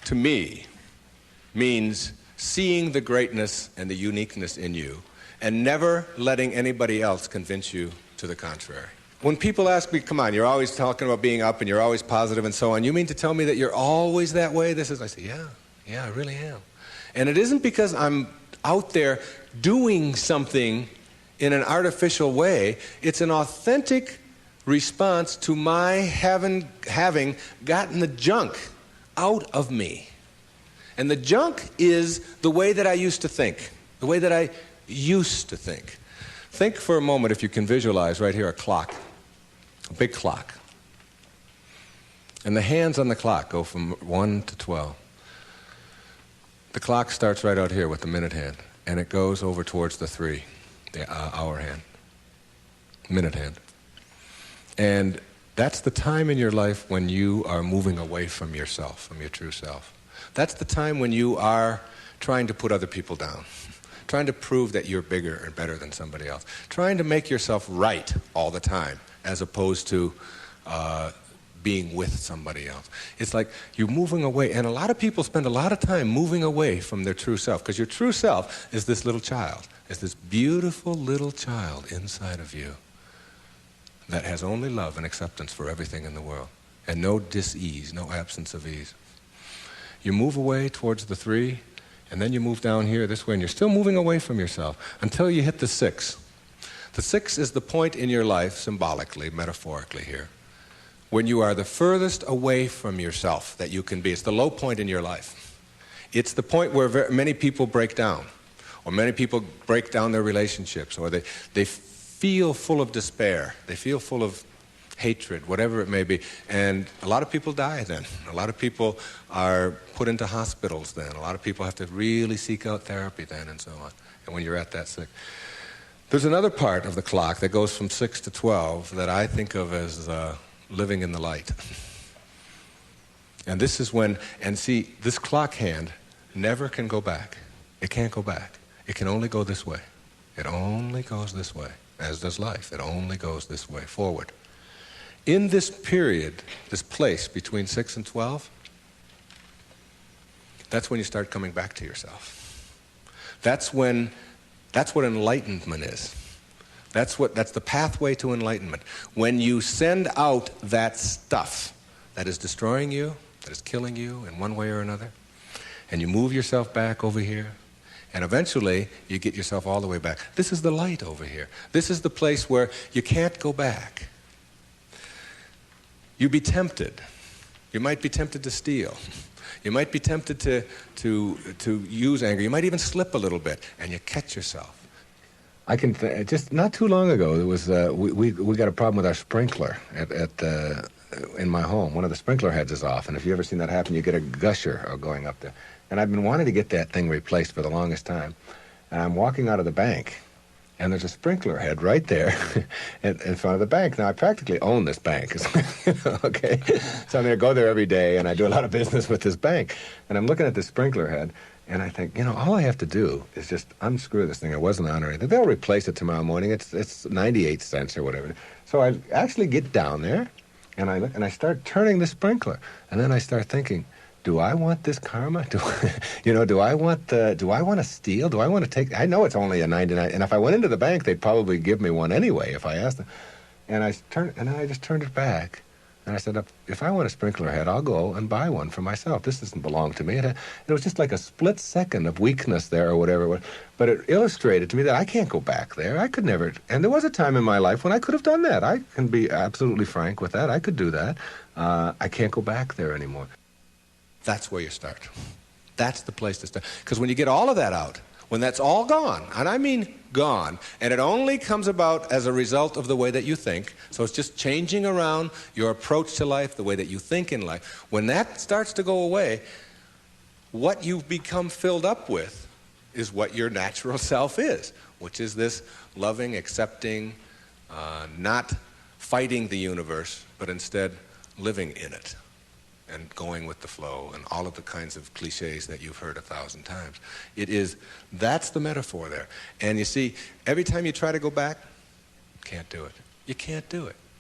to me, means seeing the greatness and the uniqueness in you and never letting anybody else convince you to the contrary. When people ask me, come on, you're always talking about being up and you're always positive and so on, you mean to tell me that you're always that way? I say, yeah, I really am. And it isn't because I'm out there doing something in an artificial way. It's an authentic response to my having gotten the junk out of me. And the junk is the way that I used to think, the way that I used to think. Think for a moment, if you can visualize right here, a clock, a big clock. And the hands on the clock go from 1 to 12. The clock starts right out here with the minute hand, and it goes over towards the 3, the hour hand, minute hand. And that's the time in your life when you are moving away from yourself, from your true self. That's the time when you are trying to put other people down, trying to prove that you're bigger and better than somebody else, trying to make yourself right all the time, as opposed to being with somebody else. It's like you're moving away, and a lot of people spend a lot of time moving away from their true self, because your true self is this little child, is this beautiful little child inside of you that has only love and acceptance for everything in the world, and no dis-ease, no absence of ease. You move away towards the 3, and then you move down here this way, and you're still moving away from yourself until you hit the 6. The 6 is the point in your life, symbolically, metaphorically here, when you are the furthest away from yourself that you can be. It's the low point in your life. It's the point where many people break down, or many people break down their relationships, or they feel full of despair, they feel full of hatred, whatever it may be. And a lot of people die then. A lot of people are put into hospitals then. A lot of people have to really seek out therapy then, and so on. And when you're at that sick. There's another part of the clock that goes from 6 to 12 that I think of as living in the light. And this is when, and see, this clock hand never can go back. It can't go back. It can only go this way. It only goes this way, as does life. It only goes this way, forward. In this period, this place between 6 and 12, that's when you start coming back to yourself. That's what enlightenment is. That's the pathway to enlightenment. When you send out that stuff that is destroying you, that is killing you in one way or another, and you move yourself back over here, and eventually you get yourself all the way back. This is the light over here. This is the place where you can't go back. You'd be tempted. You might be tempted to steal. You might be tempted to use anger. You might even slip a little bit, and you catch yourself. I can just not too long ago, there was we got a problem with our sprinkler in my home. One of the sprinkler heads is off, and if you ever seen that happen, you get a gusher going up there. And I've been wanting to get that thing replaced for the longest time. And I'm walking out of the bank, and there's a sprinkler head right there in front of the bank. Now, I practically own this bank, okay? So I'm going to go there every day, and I do a lot of business with this bank. And I'm looking at this sprinkler head, and I think, all I have to do is just unscrew this thing. It wasn't on or anything. They'll replace it tomorrow morning. It's 98 cents or whatever. So I actually get down there, and I look, and I start turning the sprinkler. And then I start thinking, do I want this karma? Do I want to steal? Do I want to take? I know it's only a 99, and if I went into the bank, they'd probably give me one anyway if I asked them. And I just turned it back, and I said, if I want a sprinkler head, I'll go and buy one for myself. This doesn't belong to me. It was just like a split second of weakness there or whatever it was. But it illustrated to me that I can't go back there. I could never. And there was a time in my life when I could have done that. I can be absolutely frank with that. I could do that. I can't go back there anymore. That's where you start. That's the place to start. Because when you get all of that out, when that's all gone, and I mean gone, and it only comes about as a result of the way that you think, so it's just changing around your approach to life, the way that you think in life. When that starts to go away, what you've become filled up with is what your natural self is, which is this loving, accepting, not fighting the universe, but instead living in it and going with the flow and all of the kinds of cliches that you've heard 1,000 times. That's the metaphor there. And you see, every time you try to go back, can't do it. You can't do it.